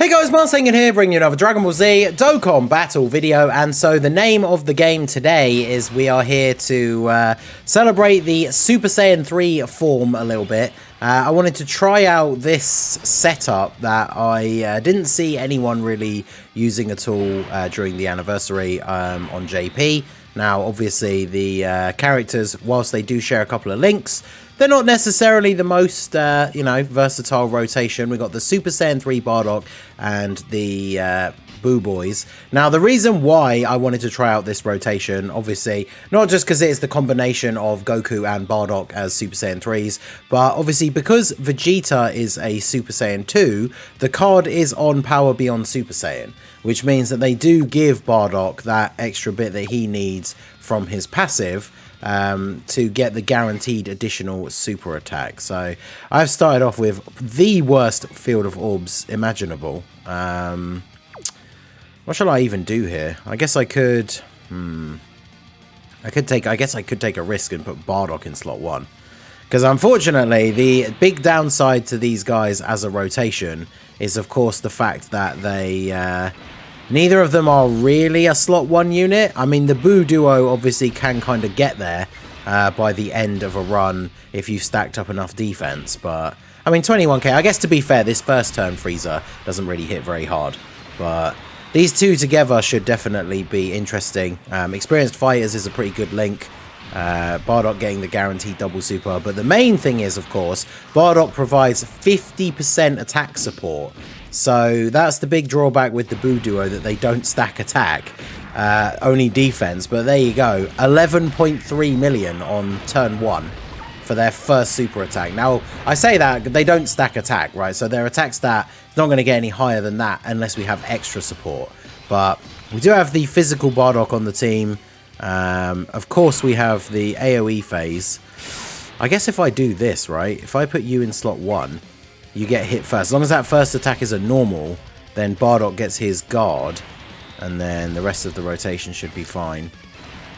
Hey guys, Marsengan here, bringing you another Dragon Ball Z Dokkan battle video. And so the name of the game today is we are here to celebrate the Super Saiyan 3 form a little bit. I wanted to try out this setup that I didn't see anyone really using at all during the anniversary on JP. Now, obviously, the characters, whilst they do share a couple of links, they're not necessarily the most, versatile rotation. We've got the Super Saiyan 3 Bardock and the BUU boys. Now, the reason why I wanted to try out this rotation, obviously, not just because it is the combination of Goku and Bardock as Super Saiyan 3s, but obviously because Vegeta is a Super Saiyan 2, the card is on Power Beyond Super Saiyan, which means that they do give Bardock that extra bit that he needs from his passive to get the guaranteed additional super attack. So I've started off with the worst field of orbs imaginable. What shall I even do here? I guess I could I guess I could take a risk and put Bardock in slot 1. Because unfortunately, the big downside to these guys as a rotation is, of course, the fact that they neither of them are really a slot 1 unit. I mean, the BUU duo obviously can kind of get there by the end of a run if you've stacked up enough defense. But, I mean, 21k, I guess to be fair, this first turn Frieza doesn't really hit very hard. But these two together should definitely be interesting. Experienced Fighters is a pretty good link. Bardock getting the guaranteed double super. But the main thing is, of course, Bardock provides 50% attack support. So that's the big drawback with the BUU duo, that they don't stack attack, only defense. But there you go, 11.3 million on turn 1 for their first super attack. Now, I say that they don't stack attack, right? So their attack stat is not going to get any higher than that unless we have extra support. But we do have the physical Bardock on the team. Of course, we have the AoE phase. I guess if I do this, right, if I put you in slot 1, you get hit first. As long as that first attack is a normal, then Bardock gets his guard, and then the rest of the rotation should be fine.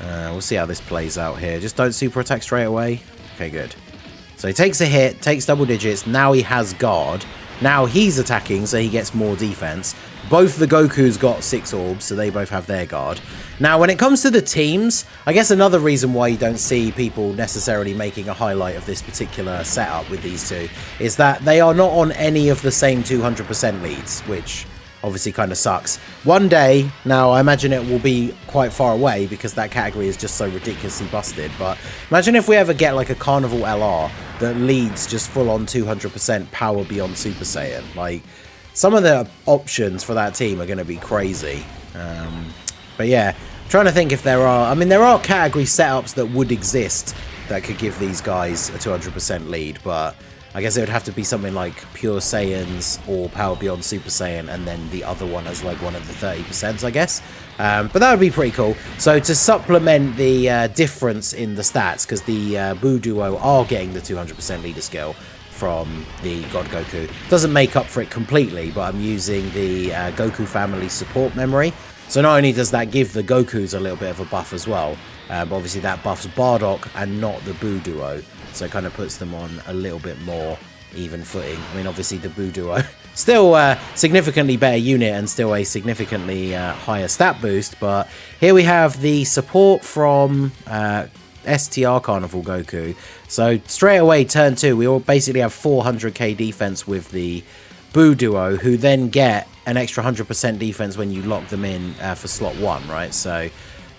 We'll see how this plays out here. Just don't super attack straight away. Okay, good. So he takes a hit, takes double digits. Now he has guard. Now he's attacking, so he gets more defense. Both the Gokus got 6 orbs, so they both have their guard. Now, when it comes to the teams, I guess another reason why you don't see people necessarily making a highlight of this particular setup with these two is that they are not on any of the same 200% leads, which obviously kind of sucks. One day, now I imagine it will be quite far away because that category is just so ridiculously busted, but imagine if we ever get like a Carnival LR that leads just full on 200% Power Beyond Super Saiyan. Like, some of the options for that team are going to be crazy. But yeah, I'm trying to think if there are... I mean, there are category setups that would exist that could give these guys a 200% lead, but I guess it would have to be something like Pure Saiyans or Power Beyond Super Saiyan, and then the other one as like one of the 30%, I guess. But that would be pretty cool. So to supplement the difference in the stats, because the BUU duo are getting the 200% leader skill from the God Goku, doesn't make up for it completely, but I'm using the Goku family support memory. So not only does that give the Gokus a little bit of a buff as well, but obviously that buffs Bardock and not the BUU duo. So it kind of puts them on a little bit more even footing. I mean, obviously the BUU duo still significantly better unit and still a significantly higher stat boost. But here we have the support from STR Carnival Goku. So straight away, turn 2, we all basically have 400k defense with the BUU duo, who then get an extra 100% defense when you lock them in for slot 1, right? So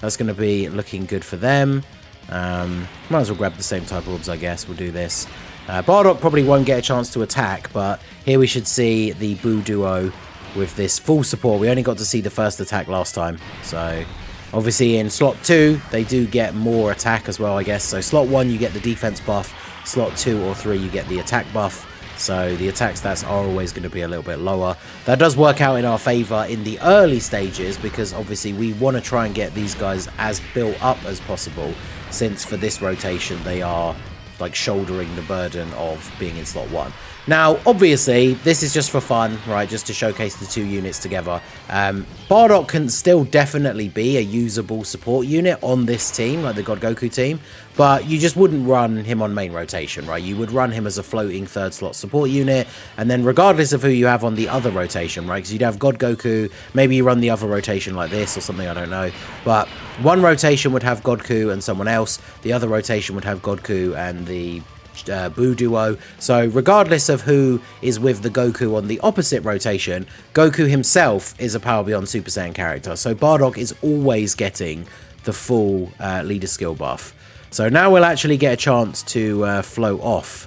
that's going to be looking good for them. Might as well grab the same type of orbs, I guess. We'll do this. Bardock probably won't get a chance to attack, but here we should see the BUU duo with this full support. We only got to see the first attack last time, so obviously in slot 2 they do get more attack as well, I guess. So slot 1 you get the defense buff, slot 2 or 3 you get the attack buff. So the attack stats are always going to be a little bit lower. That does work out in our favor in the early stages, because obviously we want to try and get these guys as built up as possible, since for this rotation they are like shouldering the burden of being in slot 1. Now, obviously, this is just for fun, right? Just to showcase the two units together. Bardock can still definitely be a usable support unit on this team, like the God Goku team, but you just wouldn't run him on main rotation, right? You would run him as a floating third slot support unit, and then regardless of who you have on the other rotation, right? Because you'd have God Goku, maybe you run the other rotation like this or something, I don't know. But one rotation would have Godku and someone else, the other rotation would have Godku and the BUU duo. So regardless of who is with the Goku on the opposite rotation, Goku himself is a Power Beyond Super Saiyan character. So Bardock is always getting the full leader skill buff. So now we'll actually get a chance to float off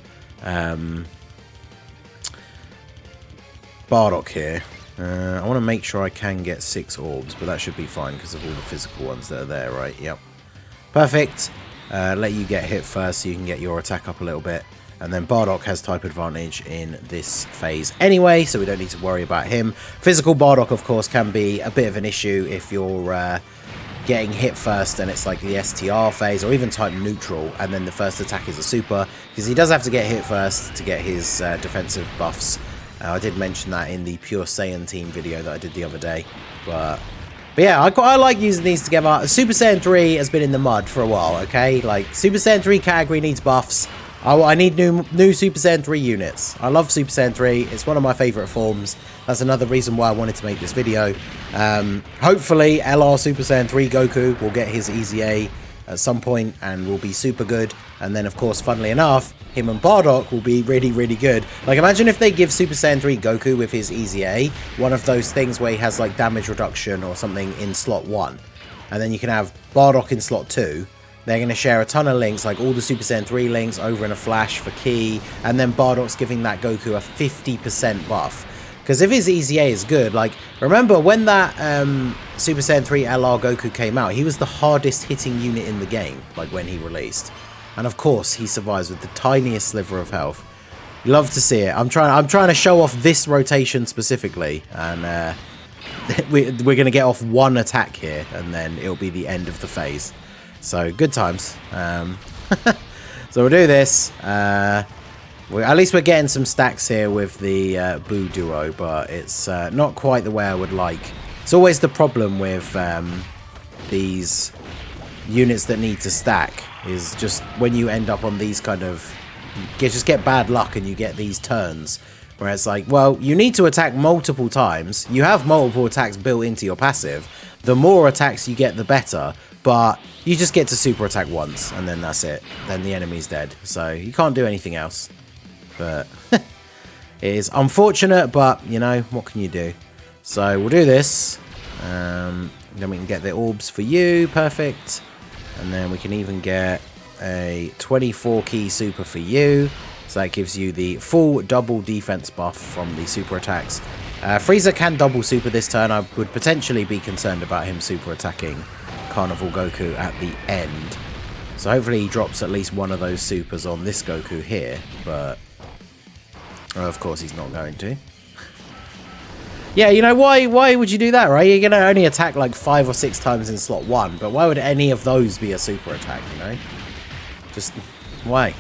Bardock here. I want to make sure I can get 6 orbs, but that should be fine because of all the physical ones that are there, right? Yep. Perfect. Let you get hit first so you can get your attack up a little bit. And then Bardock has type advantage in this phase anyway, so we don't need to worry about him. Physical Bardock, of course, can be a bit of an issue if you're getting hit first and it's like the STR phase, or even type neutral, and then the first attack is a super, because he does have to get hit first to get his defensive buffs. I did mention that in the Pure Saiyan team video that I did the other day, but yeah, I like using these together. Super Saiyan 3 has been in the mud for a while, okay? Like, Super Saiyan 3 category needs buffs. I need new Super Saiyan 3 units. I love Super Saiyan 3. It's one of my favourite forms. That's another reason why I wanted to make this video. Hopefully, LR Super Saiyan 3 Goku will get his Easy A at some point and will be super good. And then, of course, funnily enough, him and Bardock will be really, really good. Like, imagine if they give Super Saiyan 3 Goku with his Easy A one of those things where he has, like, damage reduction or something in slot 1. And then you can have Bardock in slot 2. They're going to share a ton of links, like all the Super Saiyan 3 links over in a flash for Ki. And then Bardock's giving that Goku a 50% buff. Because if his Easy A is good, like, remember when that Super Saiyan 3 LR Goku came out, he was the hardest hitting unit in the game, like when he released. And of course, he survives with the tiniest sliver of health. Love to see it. I'm trying to show off this rotation specifically, and we're going to get off one attack here, and then it'll be the end of the phase. So good times. So we'll do this. At least we're getting some stacks here with the BUU duo, but it's not quite the way I would like. It's always the problem with these units that need to stack, is just when you end up on these kind of... just get bad luck and you get these turns where it's like, well, you need to attack multiple times. You have multiple attacks built into your passive. The more attacks you get, the better. But you just get to super attack once, and then that's it. Then the enemy's dead. So you can't do anything else. But it is unfortunate, but, you know, what can you do? So we'll do this. Then we can get the orbs for you. Perfect. And then we can even get a 24 key super for you. So that gives you the full double defense buff from the super attacks. Frieza can double super this turn. I would potentially be concerned about him super attacking Carnival Goku at the end. So hopefully he drops at least one of those supers on this Goku here. But of course he's not going to. Yeah, you know, why would you do that, right? You're going to only attack like 5 or 6 times in slot 1. But why would any of those be a super attack, you know? Just, why?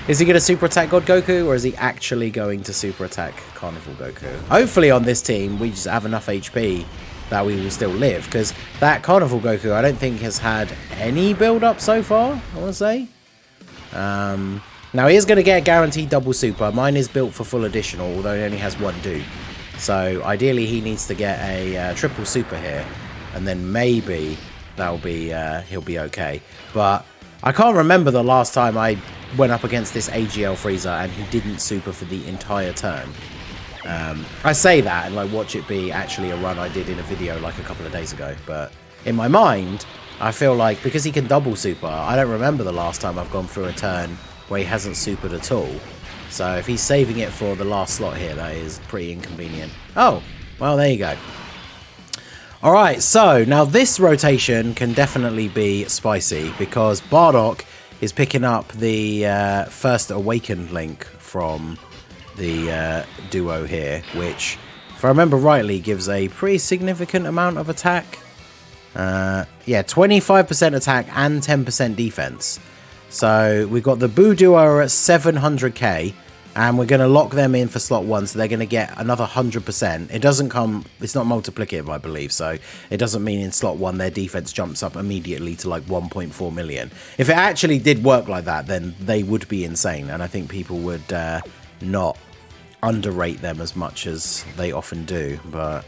Is he going to super attack God Goku, or is he actually going to super attack Carnival Goku? Hopefully on this team, we just have enough HP that we will still live. Because that Carnival Goku, I don't think has had any build-up so far, I want to say. Now, he is going to get a guaranteed double super. Mine is built for full additional, although it only has 1 dupe. So, ideally, he needs to get a triple super here. And then maybe that'll be he'll be okay. But I can't remember the last time I went up against this AGL Frieza and he didn't super for the entire turn. I say that and like watch it be actually a run I did in a video like a couple of days ago. But in my mind, I feel like because he can double super, I don't remember the last time I've gone through a turn where he hasn't supered at all. So if he's saving it for the last slot here, that is pretty inconvenient. Oh, well, there you go. Alright, so now this rotation can definitely be spicy because Bardock is picking up the first awakened link from the duo here, which, if I remember rightly, gives a pretty significant amount of attack. Yeah, 25% attack and 10% defense. So we've got the BUU duo at 700k, And we're going to lock them in for slot 1, so they're going to get another 100%. It doesn't come, it's not multiplicative, I believe, so it doesn't mean in slot 1 their defense jumps up immediately to like 1.4 million. If it actually did work like that, then they would be insane, and I think people would not underrate them as much as they often do. But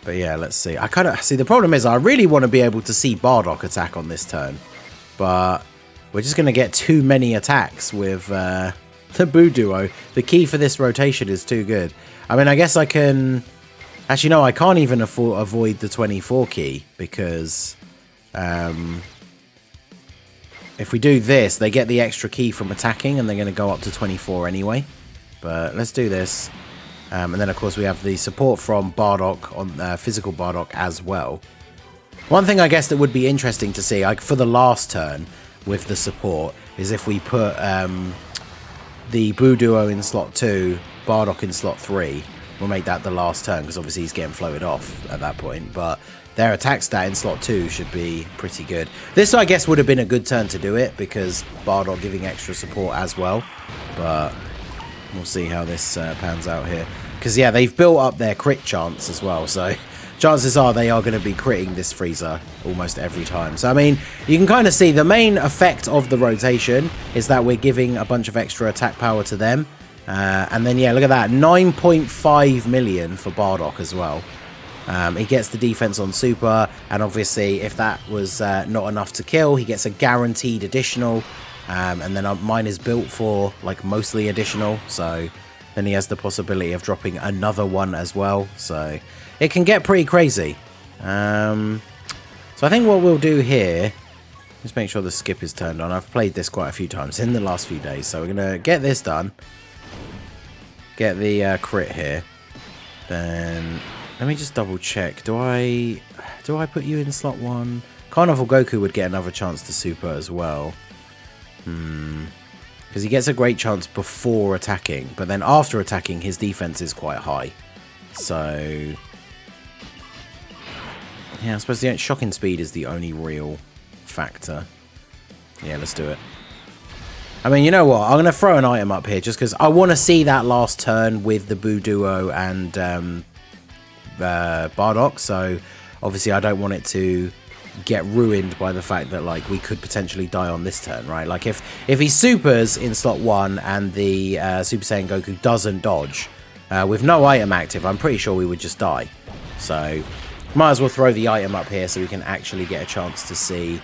yeah, let's see. I kind of see, the problem is I really want to be able to see Bardock attack on this turn, but we're just going to get too many attacks with the BUU duo. The key for this rotation is too good. I mean, I guess I can... Actually, no, I can't even avoid the 24 key, because if we do this, they get the extra key from attacking, and they're going to go up to 24 anyway. But let's do this. And then, of course, we have the support from Bardock, on physical Bardock as well. One thing I guess that would be interesting to see, like for the last turn with the support, is if we put the BUU duo in slot 2, Bardock in slot 3. We'll make that the last turn, because obviously he's getting floated off at that point. But their attack stat in slot 2 should be pretty good. This, I guess, would have been a good turn to do it, because Bardock giving extra support as well. But we'll see how this pans out here. Because, yeah, they've built up their crit chance as well. So chances are they are going to be critting this Frieza almost every time. So, I mean, you can kind of see the main effect of the rotation is that we're giving a bunch of extra attack power to them. And then, yeah, look at that. 9.5 million for Bardock as well. He gets the defense on super. And obviously, if that was not enough to kill, he gets a guaranteed additional. And then mine is built for, like, mostly additional. So then he has the possibility of dropping another one as well. So it can get pretty crazy. So I think what we'll do here, just make sure the skip is turned on. I've played this quite a few times in the last few days. So we're going to get this done. Get the crit here. Then let me just double check. Do I put you in slot 1? Carnival Goku would get another chance to super as well. Because he gets a great chance before attacking, but then after attacking, his defense is quite high. So yeah, I suppose the shocking speed is the only real factor. Yeah, let's do it. I mean, you know what? I'm going to throw an item up here just because I want to see that last turn with the BUU duo and Bardock. So obviously I don't want it to get ruined by the fact that, like, we could potentially die on this turn, right? Like, if he supers in slot 1 and the Super Saiyan Goku doesn't dodge with no item active, I'm pretty sure we would just die. So might as well throw the item up here so we can actually get a chance to see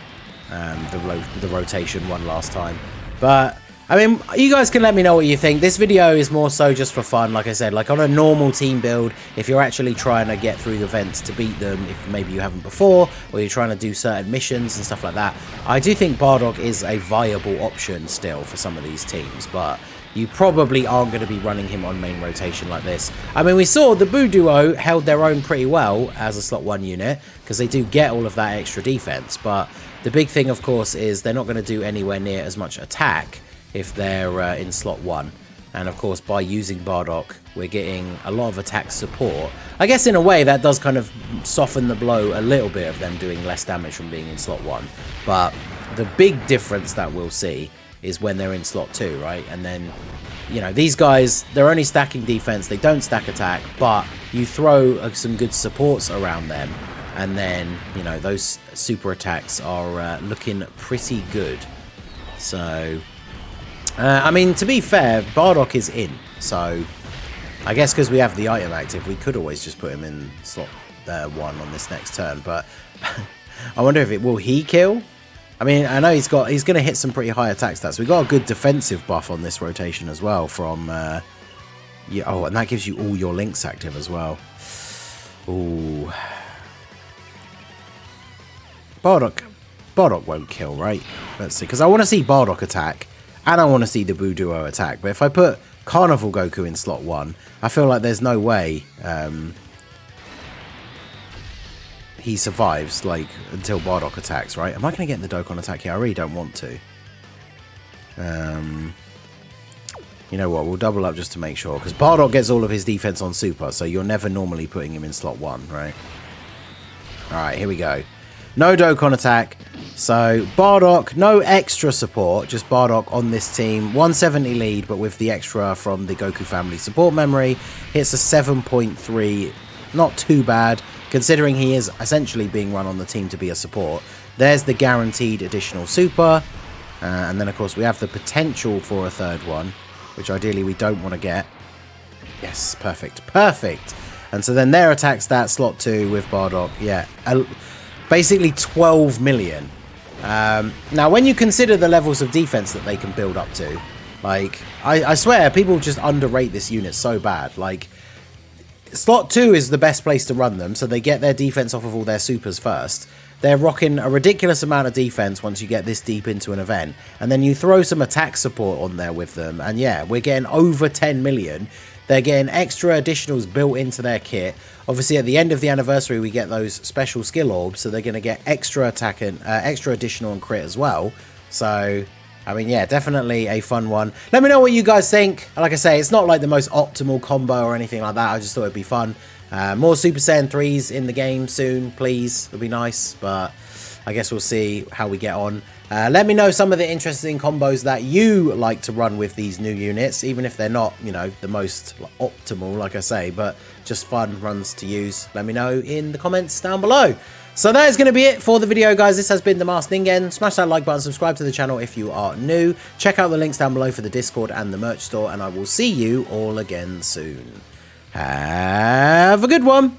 the rotation one last time. But I mean, you guys can let me know what you think. This video is more so just for fun, like I said, like on a normal team build, if you're actually trying to get through the vents to beat them, if maybe you haven't before, or you're trying to do certain missions and stuff like that, I do think Bardock is a viable option still for some of these teams, but you probably aren't going to be running him on main rotation like this. I mean, we saw the BUU duo held their own pretty well as a slot 1 unit, because they do get all of that extra defense, but the big thing, of course, is they're not going to do anywhere near as much attack if they're in slot 1. And of course, by using Bardock, we're getting a lot of attack support. I guess in a way that does kind of soften the blow a little bit of them doing less damage from being in slot 1. But the big difference that we'll see is when they're in slot 2, right? And then, you know, these guys, they're only stacking defense, they don't stack attack, but you throw some good supports around them, and then, you know, those super attacks are looking pretty good. So I mean, to be fair, Bardock is in, so I guess because we have the item active, we could always just put him in slot 1 on this next turn, but I wonder if will he kill? I mean, I know he's going to hit some pretty high attack stats. We got a good defensive buff on this rotation as well from, yeah, oh, and that gives you all your links active as well. Ooh. Bardock won't kill, right? Let's see, because I want to see Bardock attack. And I want to see the BUU duo attack. But if I put Carnival Goku in slot 1, I feel like there's no way he survives, like, until Bardock attacks, right? Am I going to get the Dokkan attack here? I really don't want to. You know what? We'll double up just to make sure. Because Bardock gets all of his defense on super, so you're never normally putting him in slot 1, right? Alright, here we go. No Dokkan attack. So Bardock, no extra support, just Bardock on this team. 170 lead, but with the extra from the Goku family support memory. Hits a 7.3, not too bad, considering he is essentially being run on the team to be a support. There's the guaranteed additional super. And then, of course, we have the potential for a third one, which ideally we don't want to get. Yes, perfect. Perfect. And so then their attack stat, slot 2 with Bardock. Yeah, basically 12 million. Now, when you consider the levels of defense that they can build up to, like, I swear, people just underrate this unit so bad. Like, slot 2 is the best place to run them, so they get their defense off of all their supers first. They're rocking a ridiculous amount of defense once you get this deep into an event. And then you throw some attack support on there with them. And yeah, we're getting over 10 million. They're getting extra additionals built into their kit. Obviously, at the end of the anniversary, we get those special skill orbs. So they're going to get extra attack and extra additional and crit as well. So, I mean, yeah, definitely a fun one. Let me know what you guys think. Like I say, it's not like the most optimal combo or anything like that. I just thought it'd be fun. More Super Saiyan 3s in the game soon, please. It'll be nice, but I guess we'll see how we get on. Let me know some of the interesting combos that you like to run with these new units, even if they're not, you know, the most optimal, like I say, but just fun runs to use. Let me know in the comments down below. So that is going to be it for the video, guys. This has been The Masked Ningen. Smash that like button, subscribe to the channel if you are new. Check out the links down below for the Discord and the merch store, and I will see you all again soon. Have a good one.